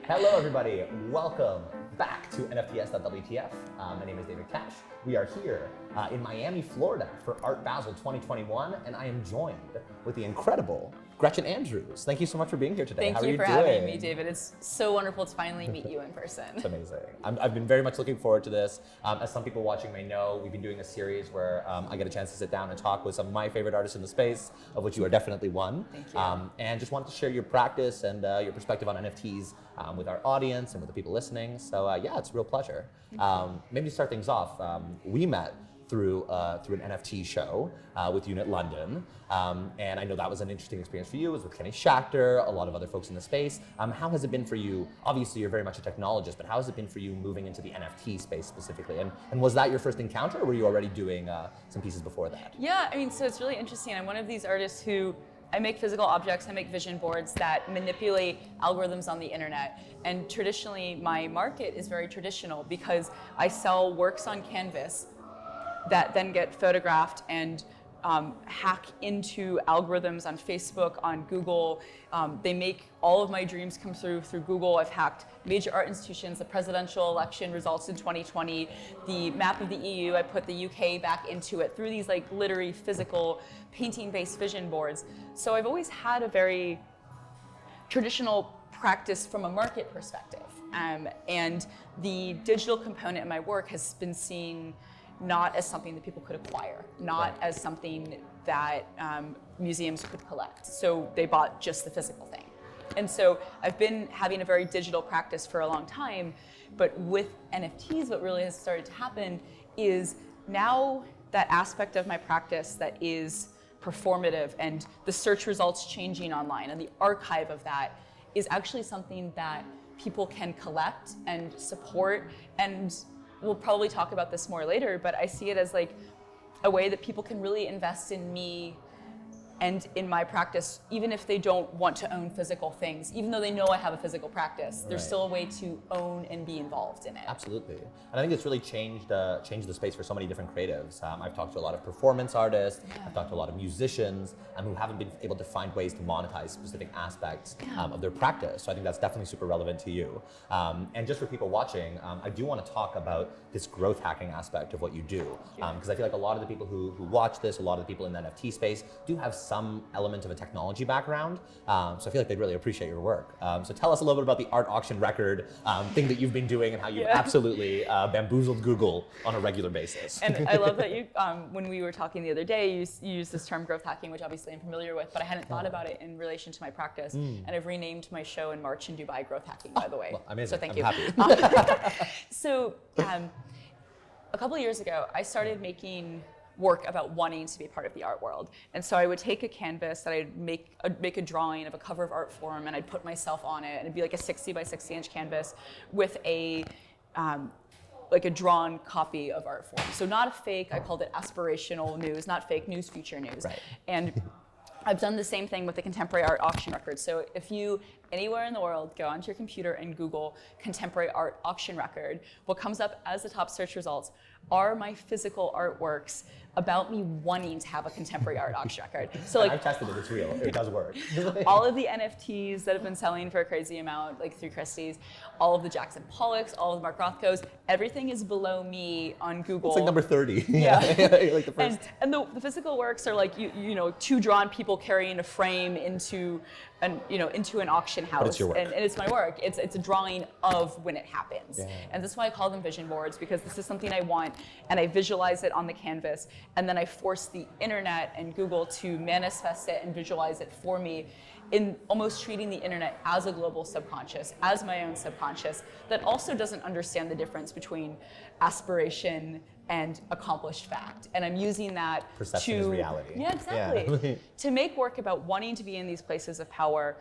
Hello, everybody. Welcome back to NFTs.WTF. My name is David Cash. We are here in Miami, Florida for Art Basel 2021, and I am joined with the incredible Gretchen Andrews. Thank you so much for being here today. Thank How you are for doing? having me, David. It's so wonderful to finally meet you in person. It's amazing. I've been very much looking forward to this. As some people watching may know, we've been doing a series where I get a chance to sit down and talk with some of my favorite artists in the space, of which you are definitely one. Thank you. And just wanted to share your practice and your perspective on NFTs with our audience and with the people listening. So yeah, it's a real pleasure. Maybe to start things off, we met through an NFT show with Unit London. And I know that was an interesting experience for you. It was with Kenny Schachter, a lot of other folks in the space. How has it been for you? Obviously, you're very much a technologist, but how has it been for you moving into the NFT space specifically? And was that your first encounter, or were you already doing some pieces before that? Yeah, I mean, so it's really interesting. I'm one of these artists who I make physical objects, I make vision boards that manipulate algorithms on the internet. And traditionally, my market is very traditional because I sell works on canvas that then get photographed and hack into algorithms on Facebook, on Google. They make all of my dreams come through Google. I've hacked major art institutions, the presidential election results in 2020, the map of the EU, I put the UK back into it through these like literary physical painting-based vision boards. So I've always had a very traditional practice from a market perspective. And the digital component in my work has been seen not as something that people could acquire, not as something that museums could collect. So they bought just the physical thing. And so I've been having a very digital practice for a long time, but with NFTs, what really has started to happen is now that aspect of my practice that is performative and the search results changing online and the archive of that is actually something that people can collect and support. And we'll probably talk about this more later, but I see it as like a way that people can really invest in me and in my practice, even if they don't want to own physical things, even though they know I have a physical practice, there's still a way to own and be involved in it. Absolutely. And I think it's really changed the space for so many different creatives. I've talked to a lot of performance artists, I've talked to a lot of musicians who haven't been able to find ways to monetize specific aspects of their practice. So I think that's definitely super relevant to you. And just for people watching, I do want to talk about this growth hacking aspect of what you do. Because I feel like a lot of the people who watch this, a lot of the people in the NFT space do have some element of a technology background. So I feel like they'd really appreciate your work. So tell us a little bit about the art auction record thing that you've been doing and how you've absolutely bamboozled Google on a regular basis. And I love that you, when we were talking the other day, you used this term growth hacking, which obviously I'm familiar with, but I hadn't thought about it in relation to my practice. And I've renamed my show in March in Dubai Growth Hacking, by the way. Well, amazing. So thank I'm you. happy. So a couple of years ago, I started making work about wanting to be part of the art world. And so I would take a canvas that I'd make a drawing of a cover of Artforum, and I'd put myself on it, and it'd be like a 60 by 60 inch canvas with a like a drawn copy of Artforum. So not a fake, I called it aspirational news, not fake news, future news. Right. And I've done the same thing with the contemporary art auction record. So if you, anywhere in the world, go onto your computer and Google contemporary art auction record, what comes up as the top search results are my physical artworks about me wanting to have a contemporary art auction record. So like, I've tested it, it's real, it does work. all of the NFTs that have been selling for a crazy amount, like through Christie's, all of the Jackson Pollocks, all of the Mark Rothkos, everything is below me on Google. It's like number 30. Yeah. Like the first. And the physical works are like, you know, two drawn people carrying a frame into an auction house. But it's your work. And it's my work. It's a drawing of when it happens. Yeah. And that's why I call them vision boards, because this is something I want, and I visualize it on the canvas, and then I force the internet and Google to manifest it and visualize it for me, in almost treating the internet as a global subconscious, as my own subconscious, that also doesn't understand the difference between aspiration and accomplished fact. And I'm using that Perception to— is reality. Yeah, exactly. Yeah. To make work about wanting to be in these places of power,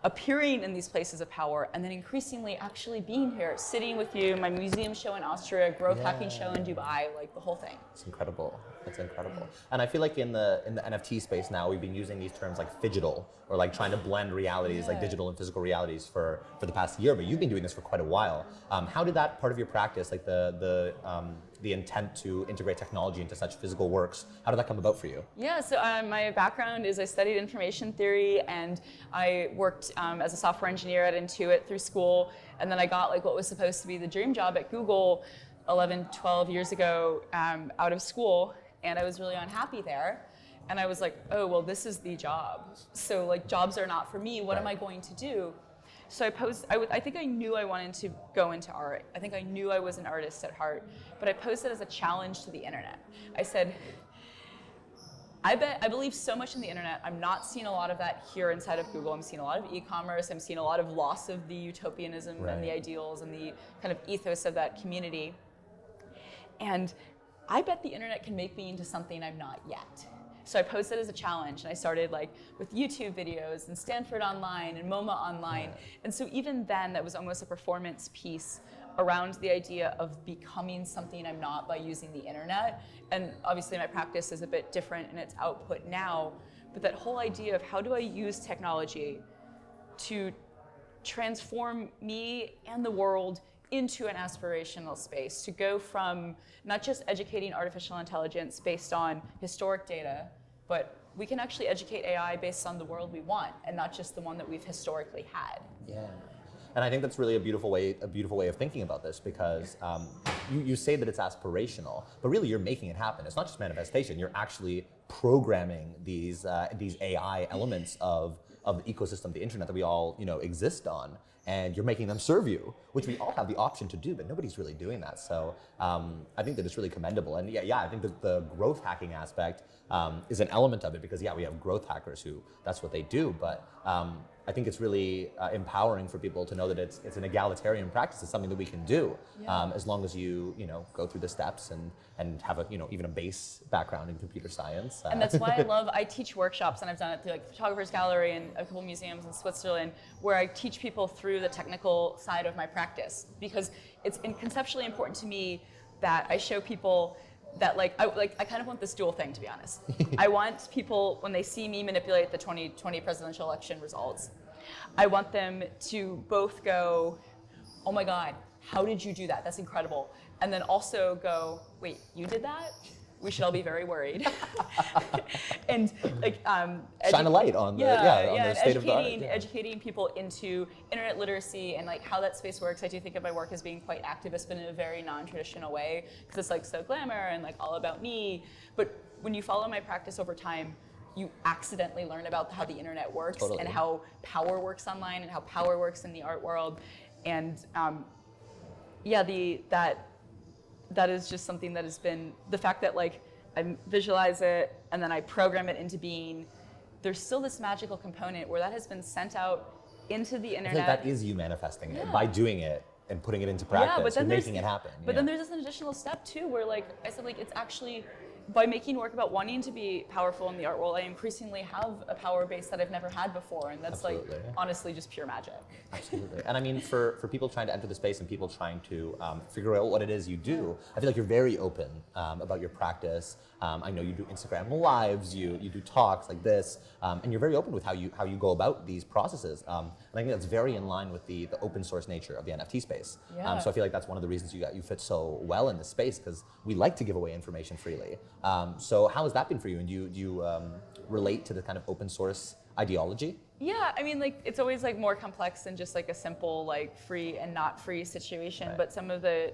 appearing in these places of power, and then increasingly actually being here, sitting with you, my museum show in Austria, growth hacking show in Dubai, like the whole thing. It's incredible. That's incredible. And I feel like in the NFT space now, we've been using these terms like phygital, or like trying to blend realities, like digital and physical realities for the past year, but you've been doing this for quite a while. How did that part of your practice, like the intent to integrate technology into such physical works, how did that come about for you? Yeah, so my background is I studied information theory, and I worked as a software engineer at Intuit through school, and then I got like what was supposed to be the dream job at Google 11, 12 years ago out of school, and I was really unhappy there. And I was like, oh, well, this is the job. So like jobs are not for me. What am I going to do? So I think I knew I wanted to go into art. I think I knew I was an artist at heart, but I posed it as a challenge to the internet. I said, I believe so much in the internet. I'm not seeing a lot of that here inside of Google. I'm seeing a lot of e-commerce. I'm seeing a lot of loss of the utopianism and the ideals and the kind of ethos of that community. And I bet the internet can make me into something I'm not yet. So I posed it as a challenge, and I started like with YouTube videos and Stanford Online and MoMA Online. And so even then, that was almost a performance piece around the idea of becoming something I'm not by using the internet. And obviously my practice is a bit different in its output now, but that whole idea of how do I use technology to transform me and the world into an aspirational space, to go from not just educating artificial intelligence based on historic data, but we can actually educate AI based on the world we want and not just the one that we've historically had. Yeah. And I think that's really a beautiful way of thinking about this, because you say that it's aspirational, but really you're making it happen. It's not just manifestation. You're actually programming these AI elements of the ecosystem, the internet that we all exist on, and you're making them serve you, which we all have the option to do, but nobody's really doing that. So I think that it's really commendable. And I think that the growth hacking aspect is an element of it, because we have growth hackers who that's what they do, but I think it's really empowering for people to know that it's an egalitarian practice. It's something that we can do as long as you go through the steps and have a even a base background in computer science. And that's why I teach workshops, and I've done it through like the Photographer's Gallery and a couple museums in Switzerland, where I teach people through the technical side of my practice, because it's conceptually important to me that I show people that I kind of want this dual thing, to be honest. I want people, when they see me manipulate the 2020 presidential election results, I want them to both go, oh my God, how did you do that? That's incredible. And then also go, wait, you did that? We should all be very worried. And shine a light on the state of the art. Educating people into internet literacy and like how that space works. I do think of my work as being quite activist, but in a very non-traditional way, because it's like so glamour and like all about me. But when you follow my practice over time, you accidentally learn about how the internet works and how power works online and how power works in the art world. And that is just something that has been, the fact that like I visualize it and then I program it into being, there's still this magical component where that has been sent out into the internet. I think that is you manifesting it by doing it and putting it into practice, you're making it happen. But then there's this additional step too, where like I said, like it's actually, by making work about wanting to be powerful in the art world, I increasingly have a power base that I've never had before, and that's honestly just pure magic. Absolutely. And I mean, for people trying to enter the space and people trying to figure out what it is you do, I feel like you're very open about your practice. I know you do Instagram lives, you do talks like this, and you're very open with how you go about these processes. And I think that's very in line with the open source nature of the NFT space. So I feel like that's one of the reasons you fit so well in this space, because we like to give away information freely. So how has that been for you? And do you relate to the kind of open source ideology? Yeah, I mean, like it's always like more complex than just like a simple like free and not free situation. Right. But some of the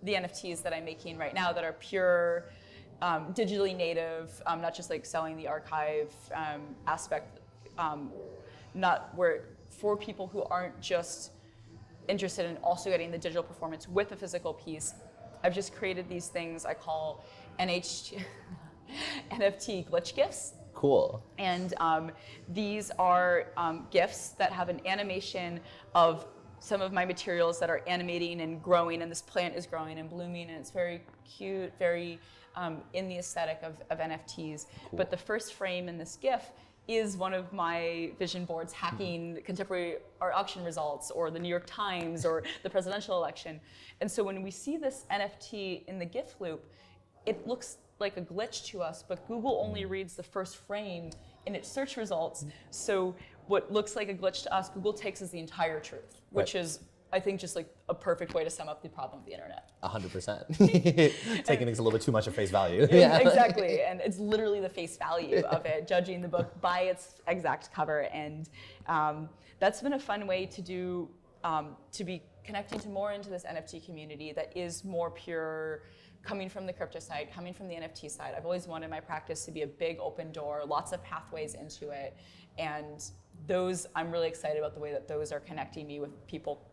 NFTs that I'm making right now that are pure, digitally native, not just like selling the archive aspect, not where for people who aren't just interested in also getting the digital performance with a physical piece. I've just created these things I call NFT glitch GIFs. Cool. And these are GIFs that have an animation of some of my materials that are animating and growing, and this plant is growing and blooming, and it's very cute, very in the aesthetic of NFTs. Cool. But the first frame in this GIF is one of my vision boards hacking contemporary art auction results, or the New York Times, or the presidential election. And so when we see this NFT in the GIF loop, it looks like a glitch to us, but Google only reads the first frame in its search results. So what looks like a glitch to us, Google takes as the entire truth, which is, I think, just like a perfect way to sum up the problem of the internet. 100%. Taking things a little bit too much at face value. Yeah. Exactly, and it's literally the face value of it, judging the book by its exact cover. And that's been a fun way to do, to be connecting to more into this NFT community that is more pure, coming from the crypto side, coming from the NFT side. I've always wanted my practice to be a big open door, lots of pathways into it. And those, I'm really excited about the way that those are connecting me with people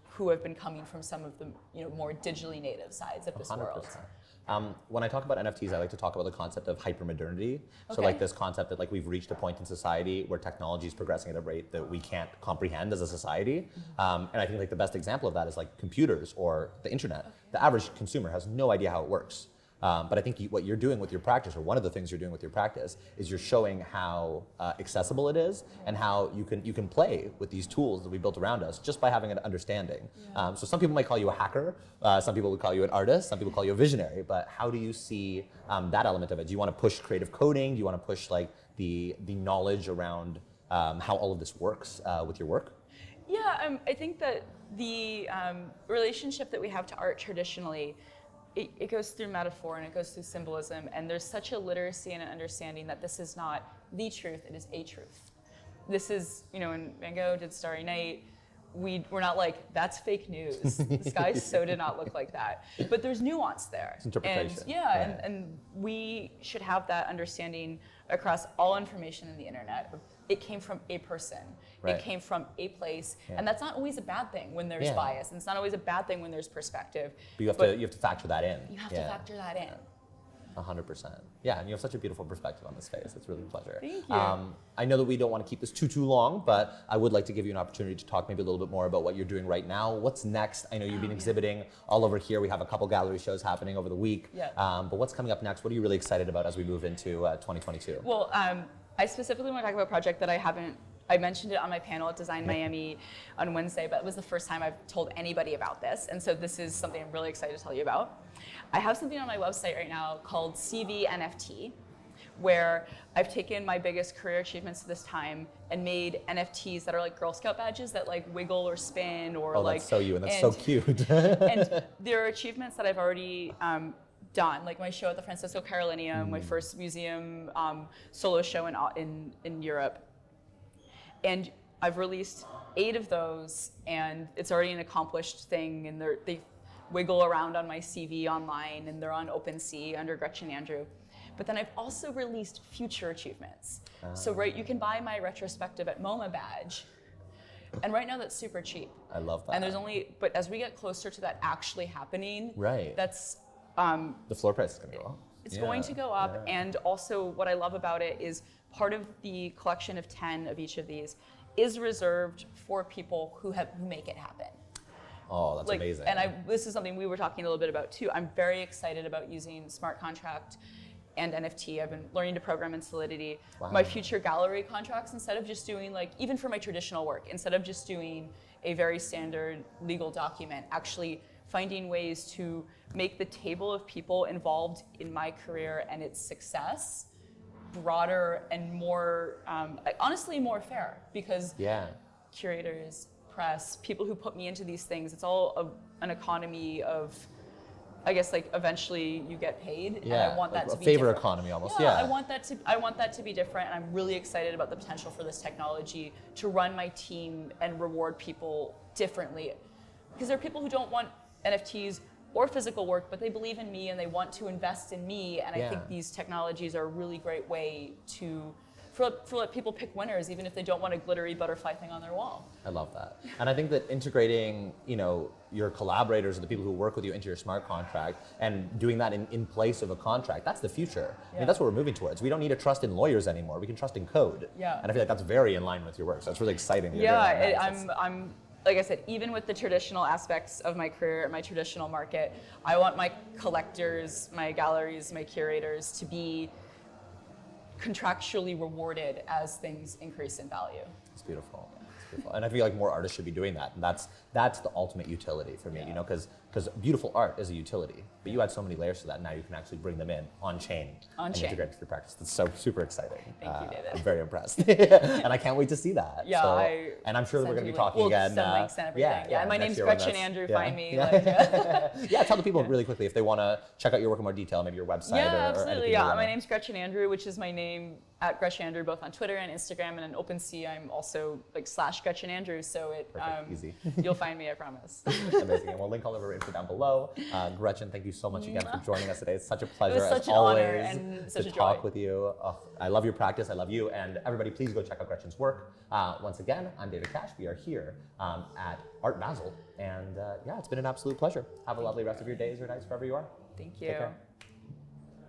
who have been coming from some of the more digitally native sides of this 100%. World. When I talk about NFTs, I like to talk about the concept of hypermodernity. Okay. So like this concept that like we've reached a point in society where technology is progressing at a rate that we can't comprehend as a society. And I think like the best example of that is like computers or the internet. Okay. The average consumer has no idea how it works. But I think what you're doing with your practice, or one of the things you're doing with your practice, is you're showing how accessible it is and how you can play with these tools that we built around us just by having an understanding. Yeah. So some people might call you a hacker, some people would call you an artist, some people call you a visionary, but how do you see that element of it? Do you want to push creative coding? Do you want to push like the knowledge around how all of this works with your work? Yeah, I think that the relationship that we have to art traditionally, it goes through metaphor and it goes through symbolism, and there's such a literacy and an understanding that this is not the truth, it is a truth. This is, when Van Gogh did Starry Night, we're not like, that's fake news. The sky so did not look like that. But there's nuance there. It's interpretation. And, and we should have that understanding across all information in the internet. It came from a person. Right. It came from a place. Yeah. And that's not always a bad thing when there's bias. And it's not always a bad thing when there's perspective. But you have to factor that in. You have to factor that in. 100%. Yeah, and you have such a beautiful perspective on this space. It's really a pleasure. Thank you. I know that we don't want to keep this too long, but I would like to give you an opportunity to talk maybe a little bit more about what you're doing right now. What's next? I know you've been exhibiting all over here. We have a couple gallery shows happening over the week. Yeah. But what's coming up next? What are you really excited about as we move into 2022? Well, I specifically want to talk about a project that I mentioned it on my panel at Design Miami on Wednesday, but it was the first time I've told anybody about this. And so this is something I'm really excited to tell you about. I have something on my website right now called CV NFT, where I've taken my biggest career achievements to this time and made NFTs that are like Girl Scout badges that like wiggle or spin or that's so you, and that's so cute. And there are achievements that I've already done, like my show at the Francisco Carolinium, my first museum solo show in Europe. And I've released 8 of those, and it's already an accomplished thing, and they wiggle around on my CV online, and they're on OpenSea under Gretchen Andrew. But then I've also released future achievements. So you can buy my retrospective at MoMA badge, and right now that's super cheap. I love that. And but as we get closer to that actually happening, that's the floor price is going to go up. It's going to go up, and also what I love about it is part of the collection of 10 of each of these is reserved for people who make it happen. Oh, that's amazing. And this is something we were talking a little bit about too. I'm very excited about using smart contract and NFT. I've been learning to program in Solidity. Wow. My future gallery contracts, instead of just doing even for my traditional work, instead of just doing a very standard legal document, actually finding ways to make the table of people involved in my career and its success broader and more, honestly, more fair, because curators, press, people who put me into these things, it's all an economy of, I guess, eventually you get paid, and I want that to be favor different. Economy almost. I want that to be different, and I'm really excited about the potential for this technology to run my team and reward people differently, because there are people who don't want NFTs or physical work, but they believe in me and they want to invest in me, and I think these technologies are a really great way for let people pick winners, even if they don't want a glittery butterfly thing on their wall. I love that. And I think that integrating, your collaborators or the people who work with you into your smart contract and doing that in place of a contract, that's the future. I mean, that's what we're moving towards. We don't need to trust in lawyers anymore. We can trust in code. Yeah. And I feel like that's very in line with your work. So it's really exciting. I'm like I said, even with the traditional aspects of my career, my traditional market, I want my collectors, my galleries, my curators to be contractually rewarded as things increase in value. It's beautiful. Beautiful. And I feel like more artists should be doing that. And that's the ultimate utility for me, you know, because beautiful art is a utility, but you add so many layers to that. Now you can actually bring them in on chain and integrate it to your practice. That's so super exciting. Thank you, David. I'm very impressed, and I can't wait to see that. Yeah, so, and I'm sure that we're going to be talking again. Send links and everything. Yeah, my name's Gretchen Andrew. Find me. Yeah, tell the people really quickly if they want to check out your work in more detail, maybe your website. Yeah, or absolutely. Yeah, my name's Gretchen Andrew, which is my name at Gretchen Andrew, both on Twitter and Instagram, and in OpenSea, I'm also like /Gretchen Andrews. So easy. You'll find me, I promise. Amazing. And we'll link all of our info down below. Gretchen, thank you so much again for joining us today. It's such a pleasure, it was such as an always, honor and such to a talk joy. with you. Oh, I love your practice. I love you. And everybody, please go check out Gretchen's work. Once again, I'm David Cash. We are here at Art Basel. And yeah, it's been an absolute pleasure. Have a lovely rest of your days or nights wherever you are. Thank you. Take care.